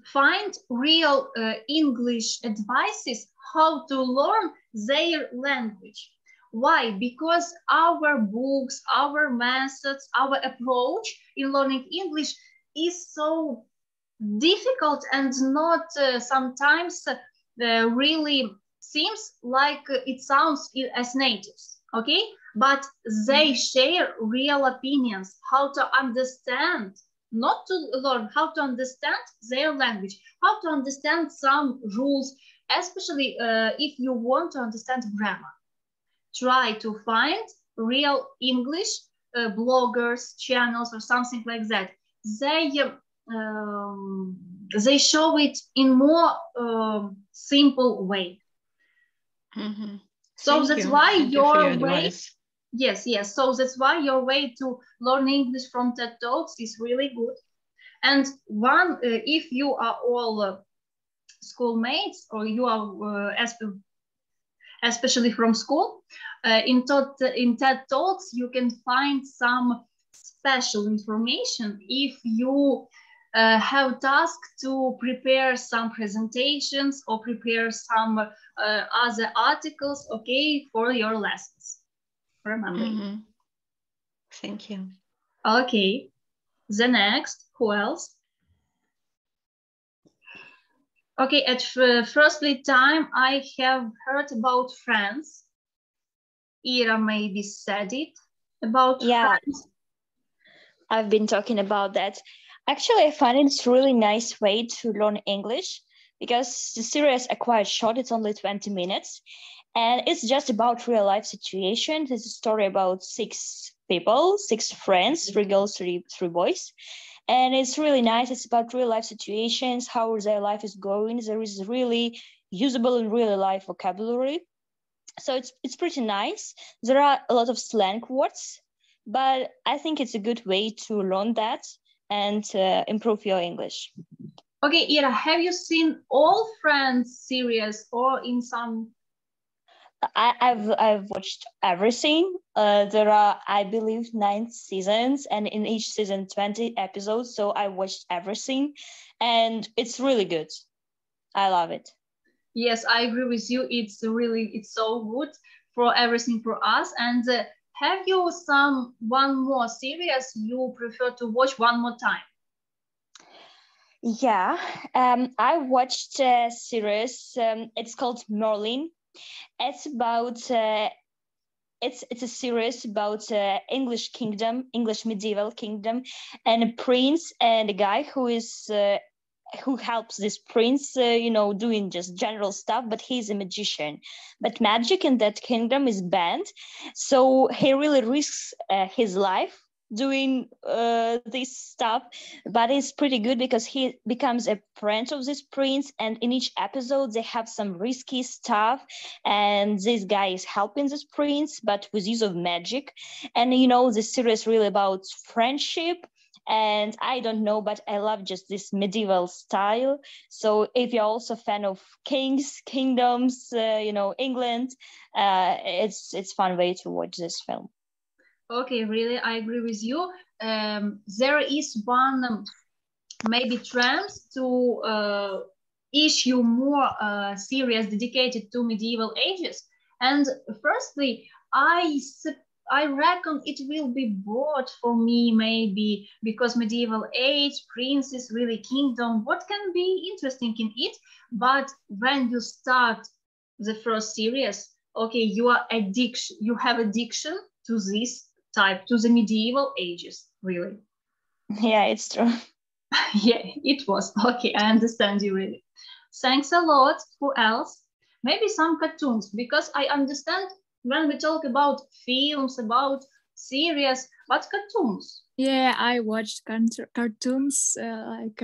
find real English advices how to learn their language. Why? Because our books, our methods, our approach in learning English is so difficult and not sometimes really seems like it sounds as natives, okay? But they share real opinions, how to understand, not to learn, how to understand their language, how to understand some rules, especially if you want to understand grammar. Try to find real English bloggers, channels, or something like that. They show it in more simple way. Mm-hmm. So that's why your way, advice. yes. So that's why your way to learn English from TED Talks is really good. And one, if you are all schoolmates or you are especially from school, in TED Talks you can find some special information if you have task to prepare some presentations or prepare some other articles, okay, for your lessons. Remember. Mm-hmm. Thank you. Okay, the next, who else? Okay, at firstly time I have heard about Friends. Ira maybe said it about Friends. I've been talking about that. Actually, I find it's a really nice way to learn English because the series are quite short. It's only 20 minutes. And it's just about real life situations. It's a story about 6 people, 6 friends, 3 girls, 3 boys. And it's really nice. It's about real life situations, how their life is going. There is really usable in real life vocabulary. So it's pretty nice. There are a lot of slang words, but I think it's a good way to learn that and improve your English. Okay, Ira, have you seen all Friends series or in some? I've watched everything. There are, I believe, 9 seasons, and in each season 20 episodes. So I watched everything, and it's really good. I love it. Yes, I agree with you. It's so good for everything for us. And have you one more series you prefer to watch one more time? Yeah, I watched a series. It's called Merlin. It's about it's a series about English kingdom, English medieval kingdom, and a prince and a guy who helps this prince, doing just general stuff, but he's a magician. But magic in that kingdom is banned, so he really risks his life doing this stuff, but it's pretty good because he becomes a friend of this prince, and in each episode they have some risky stuff, and this guy is helping this prince but with use of magic. And this series really about friendship, and I don't know, but I love just this medieval style. So if you're also a fan of kings, kingdoms, England, it's fun way to watch this film. Okay, really, I agree with you. There is one maybe trend to issue more series dedicated to medieval ages. And firstly, I reckon it will be bored for me maybe because medieval age, princes, really kingdom, what can be interesting in it? But when you start the first series, okay, you have addiction to this type, to the medieval ages, really. Yeah, it's true. Yeah, it was. Okay, I understand you really. Thanks a lot. Who else? Maybe some cartoons, because I understand when we talk about films, about series, but cartoons. Yeah, I watched cartoons like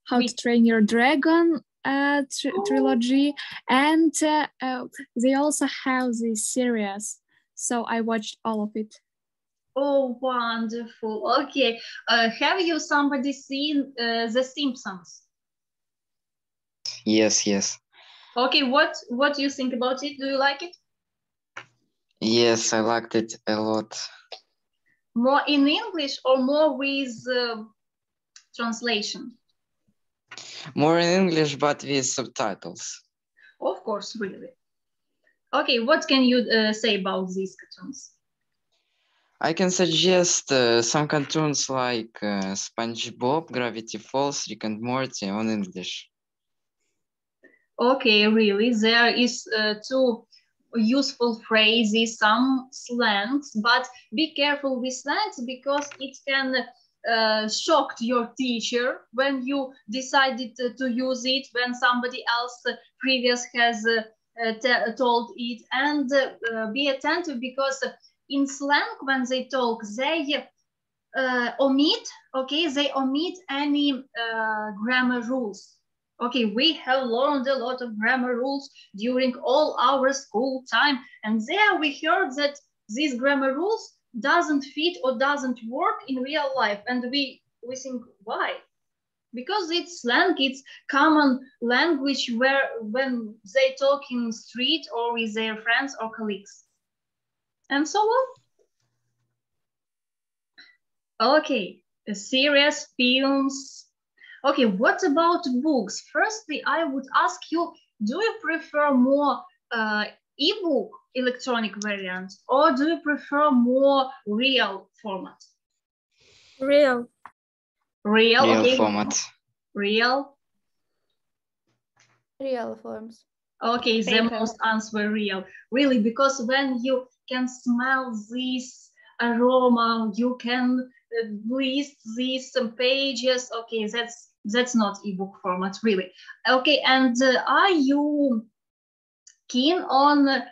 How to Train Your Dragon trilogy, and they also have this series, so I watched all of it. Oh, wonderful. Okay, have you somebody seen The Simpsons? Yes, yes. Okay, what do you think about it? Do you like it? Yes, I liked it a lot. More in English or more with translation? More in English, but with subtitles. Of course, really. Okay, what can you say about these cartoons? I can suggest some cartoons like SpongeBob, Gravity Falls, Rick and Morty on English. Okay, really, there is two useful phrases, some slangs, but be careful with slangs because it can shock your teacher when you decided to use it, when somebody else previous has told it, and be attentive because in slang when they talk they omit any grammar rules. Okay, we have learned a lot of grammar rules during all our school time, and there we heard that these grammar rules doesn't fit or doesn't work in real life, and we think why? Because it's slang, it's common language where when they talk in street or with their friends or colleagues, and so on. Okay, series, films. Okay, what about books? Firstly, I would ask you, do you prefer more ebook, electronic variant, or do you prefer more real format? Real. Real, okay. Format. Real. Real forms. Okay, the most answer real. Really, because when you can smell this aroma, you can list these pages. Okay, that's not ebook format, really. Okay, and are you keen on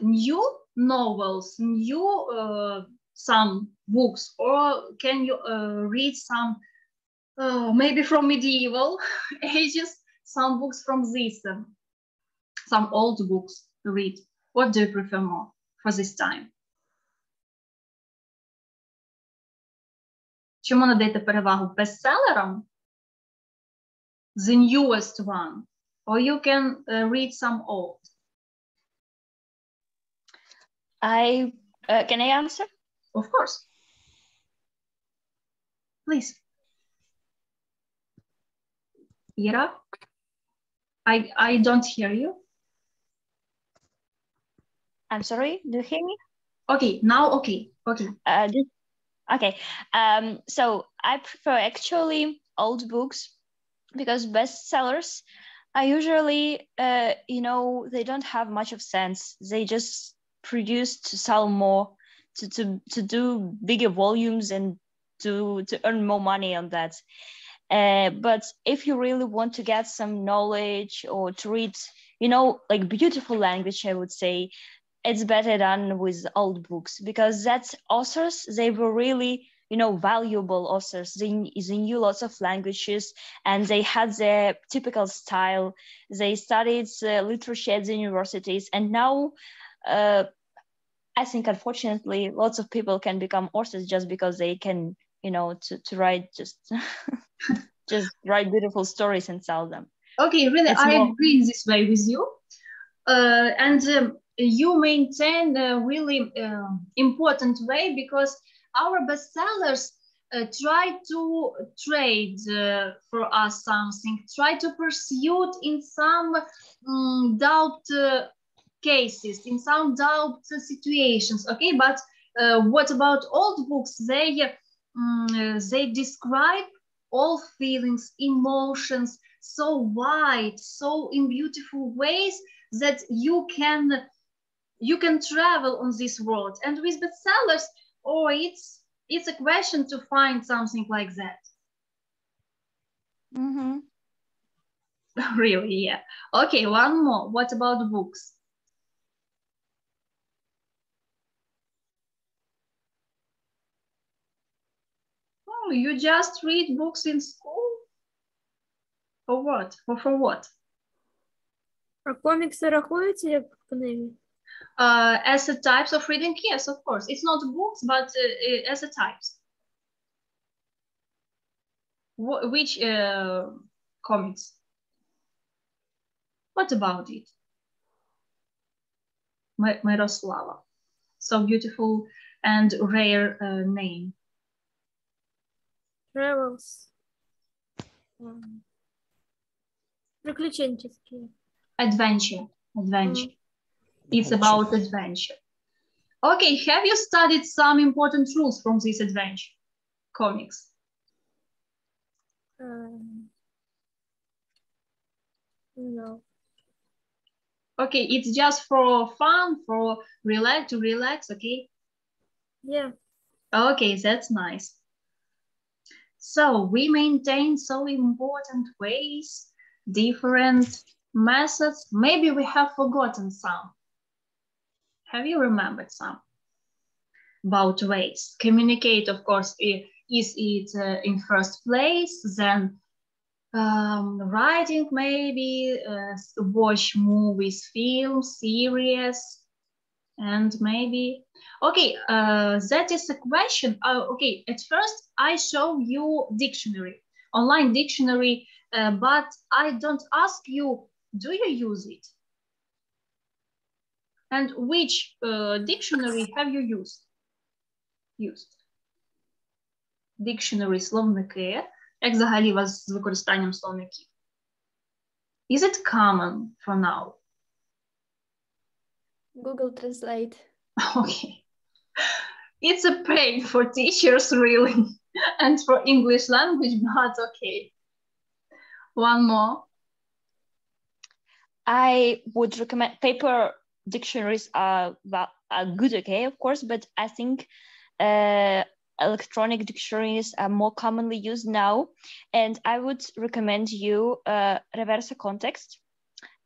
new novels, new some books, or can you read some maybe from medieval ages, some books from this, some old books to read? What do you prefer more for this time? Чому надаєте перевагу бестселерам? The newest one, or you can read some old? Can I answer? Of course. Please. Ira? I don't hear you. I'm sorry, do you hear me? Okay, now okay. Okay. Okay. So I prefer actually old books because bestsellers are usually, they don't have much of sense. They just produce to sell more, to do bigger volumes and to earn more money on that. But if you really want to get some knowledge or to read, like beautiful language, I would say, it's better done with old books because that's authors, they were really, valuable authors. They knew lots of languages and they had their typical style. They studied literature at the universities. And now, I think, unfortunately, lots of people can become authors just because they can, to write just write beautiful stories and sell them. Okay, really, I agree this way with you. And you maintain a really important way because our bestsellers try to trade for us something, try to pursue it in some doubt cases, in some doubt situations. Okay, but what about old books? They describe all feelings, emotions so wide, so in beautiful ways that you can travel on this world. And with bestsellers, it's a question to find something like that. Mm-hmm. Really, yeah. Okay, one more. What about books? Oh, you just read books in school? For what? For what? А комікси рахуються як книги? As a types of reading, yes, of course. It's not books, but as a types. Which comics? What about it? Miroslava. So beautiful and rare name. Travels. Приключенческие. Adventure. It's about adventure. Okay, have you studied some important rules from this adventure comics? No. Okay, it's just for fun, for to relax, okay? Yeah. Okay, that's nice. So we maintain so important ways, different methods. Maybe we have forgotten some. Have you remembered some? About ways. Communicate, of course, is it in first place, then writing maybe, watch movies, films, series, and maybe, okay, that is a question. Okay, at first I show you dictionary, online dictionary, but I don't ask you, do you use it? And which dictionary have you used? Dictionary, словники. Як взагалі у вас з використанням словників? Is it common for now? Google Translate. Okay. It's a pain for teachers, really, and for English language, but okay. One more. I would recommend paper dictionaries are good, okay, of course, but I think electronic dictionaries are more commonly used now, and I would recommend you Reverse Context.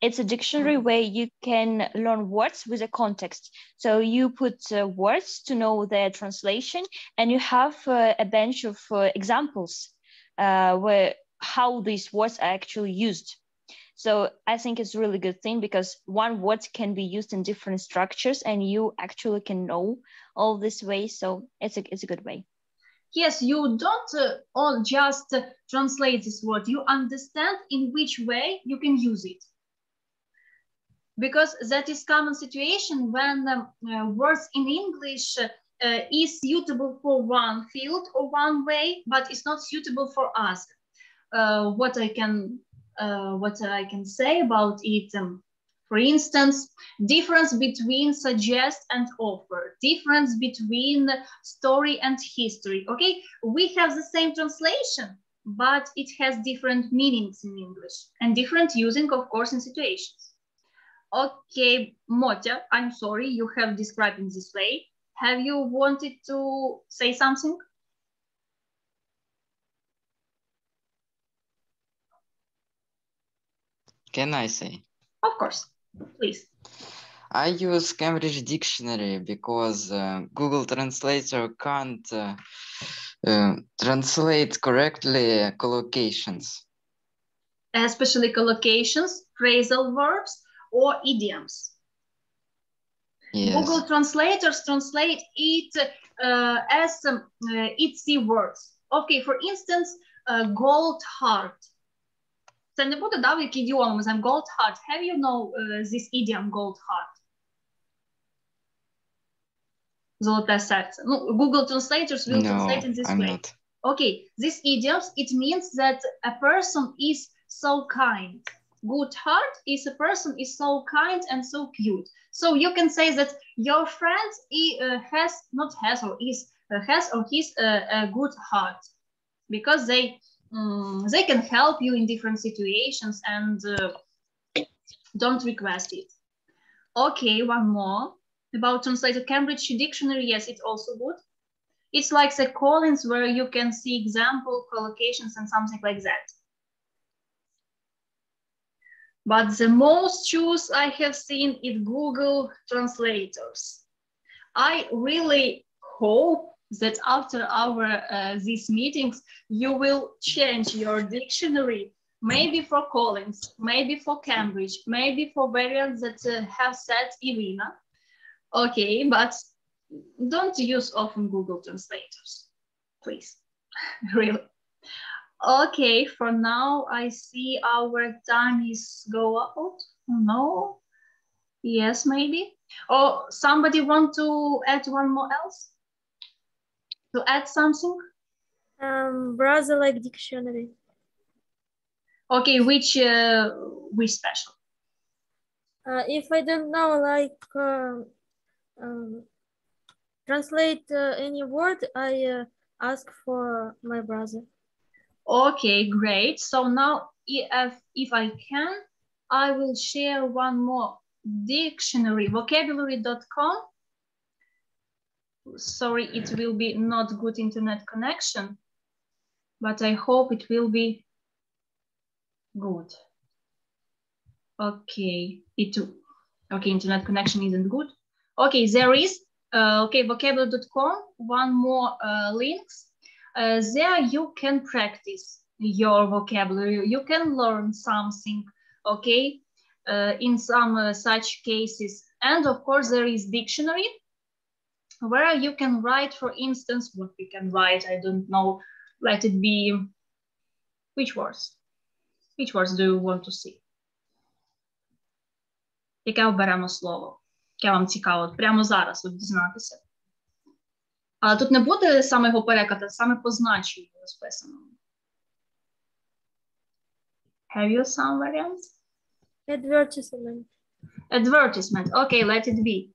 It's a dictionary where you can learn words with a context. So you put words to know their translation, and you have a bunch of examples where how these words are actually used. So I think it's a really good thing because one word can be used in different structures and you actually can know all this ways. So it's a good way. Yes, you don't all just translate this word. You understand in which way you can use it. Because that is common situation when words in English is suitable for one field or one way, but it's not suitable for us. What I can say about it, for instance, difference between suggest and offer, difference between story and history. Okay, we have the same translation, but it has different meanings in English and different using, of course, in situations. Okay, Motya, I'm sorry, you have described in this way. Have you wanted to say something? Can I say? Of course, please. I use Cambridge Dictionary because Google Translator can't translate correctly collocations. Especially collocations, phrasal verbs, or idioms. Yes. Google translators translate it as itsy words. Okay, for instance, gold heart. Це не буде, да, як ідіом, ми знаємо gold heart. Have you know this idiom gold heart? Золоте серце. No, Google translators will translate in this way. Not. Okay, this idiom, it means that a person is so kind. Good heart is a person is so kind and so cute. So you can say that your friend has or he's a good heart because they can help you in different situations and don't request it. Okay, one more about translated Cambridge Dictionary. Yes, it's also good. It's like the Collins where you can see example collocations and something like that. But the most use I have seen is Google translators. I really hope that after these meetings, you will change your dictionary, maybe for Collins, maybe for Cambridge, maybe for variants that have said Alina. Okay, but don't use often Google translators, please, really. Okay, for now, I see our time is go out. No, yes, maybe. Or somebody want to add one more else? To add something? Browser like dictionary. Okay, which special? If I don't know, like translate any word, I ask for my brother. Okay, great. So now, if I can, I will share one more dictionary, vocabulary.com. Sorry, it will be not good internet connection, but I hope it will be good. Okay, internet connection isn't good. Okay, there is, vocabulary.com, one more links. There you can practice your vocabulary, you can learn something, okay, in some such cases. And of course, there is dictionary, where you can write, for instance, what we can write, I don't know, let it be, which words? Which words do you want to see? Яке оберемо слово? Яке вам цікаво? Прямо зараз от дізнатися. Але тут не буде саме його переклад, а саме позначення розписано. Have you some variants? Advertisement. Advertisement. Okay, let it be.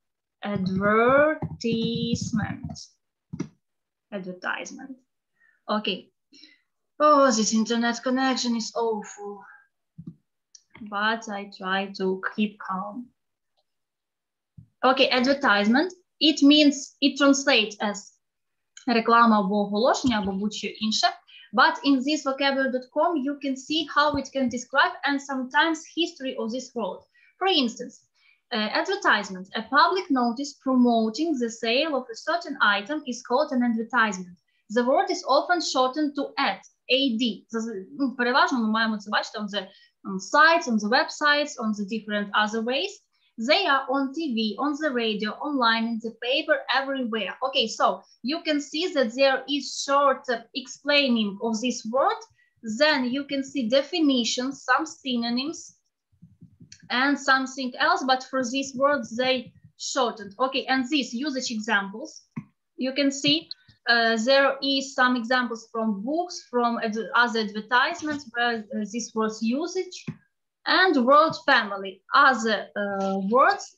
Advertisement. Advertisement. Okay. Oh, this internet connection is awful. But I try to keep calm. Okay, advertisement. It means, it translates as реклама або оголошення, або будь-що інше. But in this vocabulary.com, you can see how it can describe and sometimes history of this word. For instance, advertisement, a public notice promoting the sale of a certain item is called an advertisement. The word is often shortened to ad, AD. Переважно ми маємо це бачити on the sites, on the websites, on the different other ways. They are on TV, on the radio, online, in the paper, everywhere. Okay, so you can see that there is short explaining of this word. Then you can see definitions, some synonyms, and something else. But for these words, they shortened. Okay, and these usage examples, you can see there is some examples from books, from other advertisements where this was usage. And word family, other words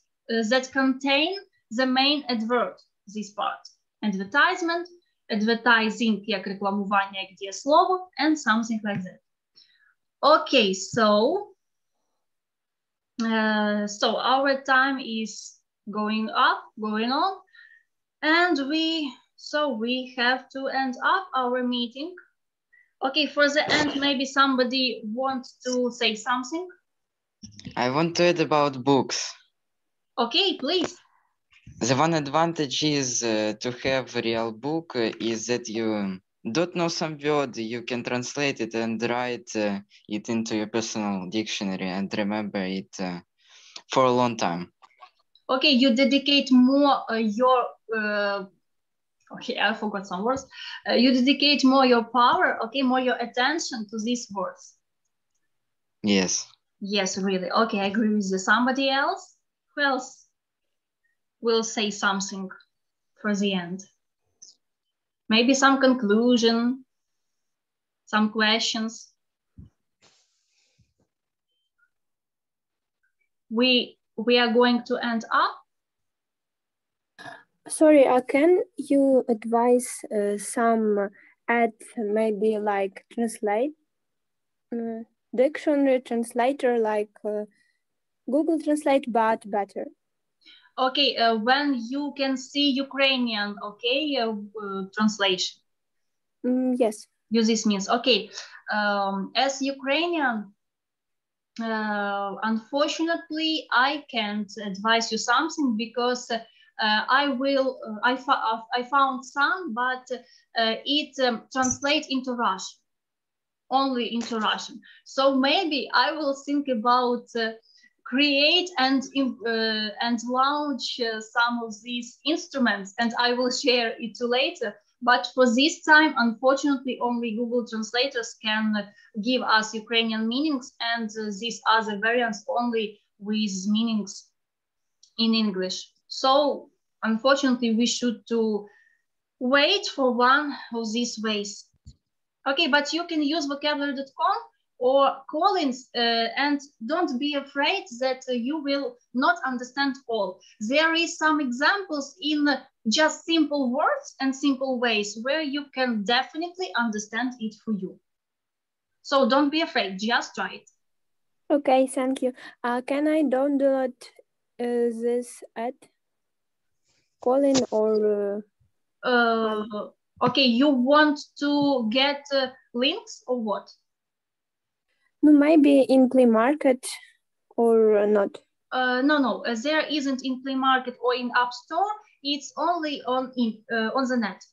that contain the main adverb, this part. Advertisement, advertising, як рекламування, як дієслово, and something like that. Okay, so our time is going on, and we have to end up our meeting. Okay, for the end, maybe somebody wants to say something. I want to add about books. Okay, please. The one advantage is to have a real book is that you don't know some word, you can translate it and write it into your personal dictionary and remember it for a long time. Okay, you dedicate more okay, I forgot some words. You dedicate more your power, okay, more your attention to these words. Yes. Yes, really. Okay, I agree with you. Somebody else? Who else will say something for the end? Maybe some conclusion, some questions. We are going to end up. Sorry, can you advise some add maybe like translate dictionary translator like Google Translate, but better? Okay, when you can see Ukrainian, okay, translation. Yes. Use this means, okay, as Ukrainian, unfortunately, I can't advise you something because I found some, but it translates into Russian, only into Russian. So maybe I will think about create and launch some of these instruments, and I will share it later. But for this time, unfortunately, only Google translators can give us Ukrainian meanings, and these other variants only with meanings in English. So unfortunately, we should to wait for one of these ways. Okay, but you can use vocabulary.com or Collins, and don't be afraid that you will not understand all. There is some examples in just simple words and simple ways where you can definitely understand it for you. So don't be afraid, just try it. Okay, thank you. Can I download this at Colin or? Okay, you want to get links or what? No, maybe in Play Market or not. No, there isn't in Play Market or in App Store. It's only on the net.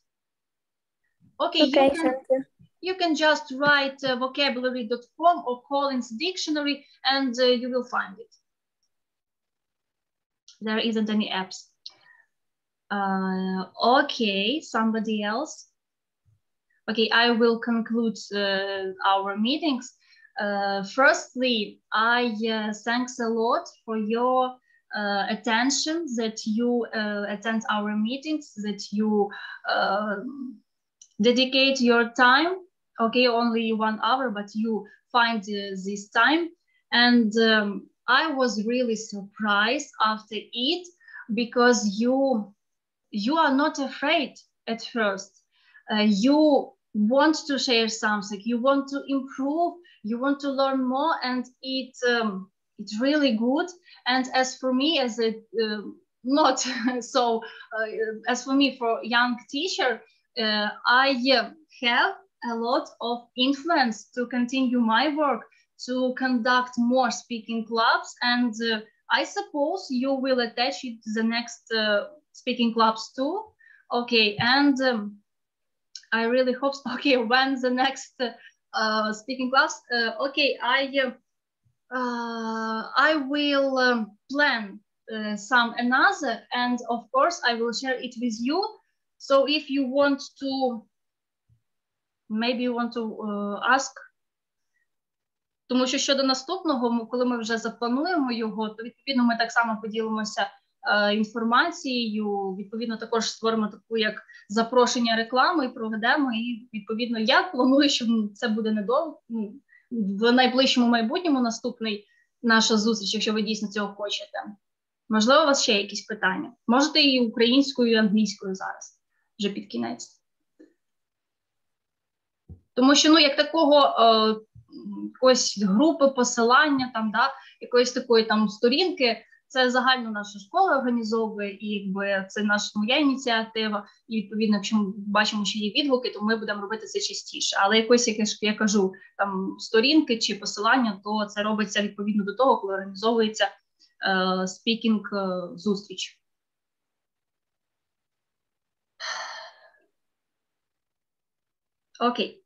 Okay, thank you. You can just write vocabulary.com or Collins Dictionary, and you will find it. There isn't any apps. Okay, somebody else. Okay, I will conclude our meetings. Firstly, I thanks a lot for your attention, that you attend our meetings, that you dedicate your time. Okay, only 1 hour, but you find this time. And I was really surprised after it, because you are not afraid at first. You want to share something, you want to improve, you want to learn more, and it's really good. And as for me, as a not so as for me, for young teacher, I have a lot of influence to continue my work, to conduct more speaking clubs, and I suppose you will attach it to the next speaking clubs too. Okay, and I really hope, okay, when the next speaking class, okay, I will plan some another, and of course I will share it with you. So if you want to, maybe you want to ask, тому що щодо наступного, коли ми вже заплануємо його, то відповідно ми так само поділимося інформацією, відповідно також створимо таку як запрошення реклами і проведемо, і відповідно я планую, що це буде недовго, в найближчому майбутньому наступний наша зустріч, якщо ви дійсно цього хочете. Можливо, у вас ще якісь питання? Можете і українською, і англійською зараз, вже під кінець. Тому що, як такого якоїсь групи, посилання, там, да, якоїсь такої там сторінки, це загально наша школа організовує, і якби це моя ініціатива, і відповідно, якщо ми бачимо, що є відгуки, то ми будемо робити це частіше. Але якось, як я кажу, там сторінки чи посилання, то це робиться відповідно до того, коли організовується спікінг-зустріч. Окей.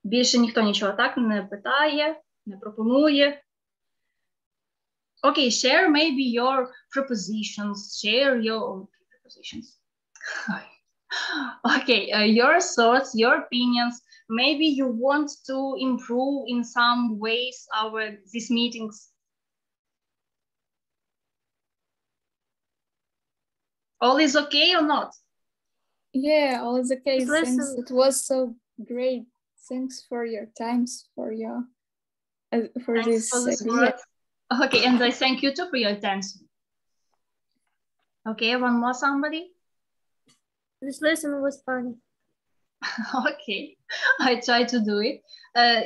Більше ніхто нічого так не питає, не пропонує. Okay, share maybe your propositions, share your propositions. Okay, your thoughts, your opinions. Maybe you want to improve in some ways these meetings. All is okay or not? Yeah, all is okay. Thanks. It was so great. Thanks for your times, for your for this idea. Okay, and I thank you too for your attention. Okay, one more somebody? This lesson was fun. Okay, I try to do it.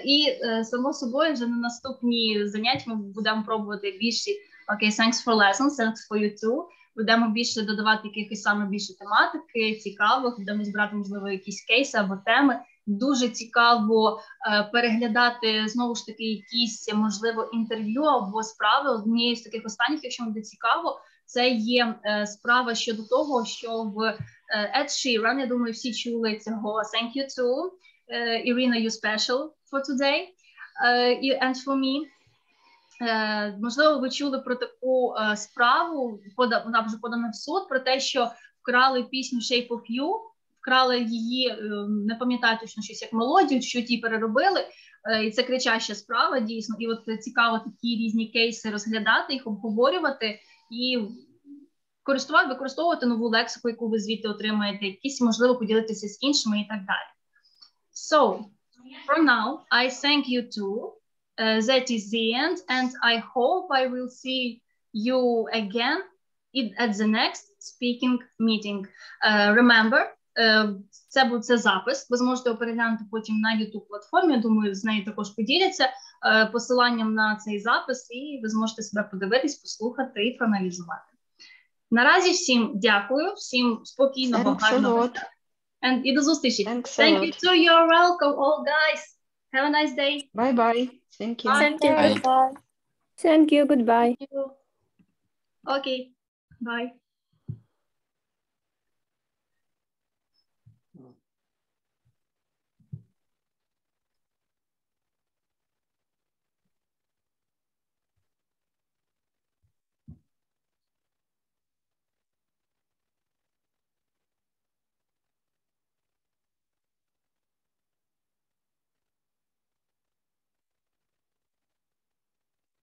І, само собою, вже на наступні заняття ми будемо пробувати більше. Okay, thanks for lessons, thanks for you too. Будемо більше додавати якихось саме більше тематики, цікавих, будемо збирати, можливо, якісь кейси або теми, дуже цікаво переглядати, знову ж таки, якісь, можливо, інтерв'ю або справи. Однією з таких останніх, якщо вам буде цікаво, це є справа щодо того, що в Ed Sheeran, я думаю, всі чули цього «Thank you too», Irina, you special for today and for me. Можливо, ви чули про таку справу, вона вже подана в суд, про те, що вкрали пісню «Shape of You», вкрали її, не пам'ятаю точно щось як мелодію, що ті переробили, і це кричаща справа, дійсно, і от цікаво такі різні кейси розглядати, їх обговорювати і використовувати нову лексику, яку ви звідти отримаєте, якісь, можливо, поділитися з іншими і так далі. So, for now, I thank you too. That is the end, and I hope I will see you again at the next speaking meeting. Remember, це запис, ви зможете переглянути потім на YouTube-платформі, думаю, з нею також поділяться посиланням на цей запис, і ви зможете себе подивитись, послухати і проаналізувати. Наразі всім дякую, всім спокійного, гарного дня. І до зустрічі. Thank you too, you're welcome, all guys. Have a nice day. Bye-bye. Thank you. Thank you. Goodbye. Thank you. Goodbye. Okay, bye.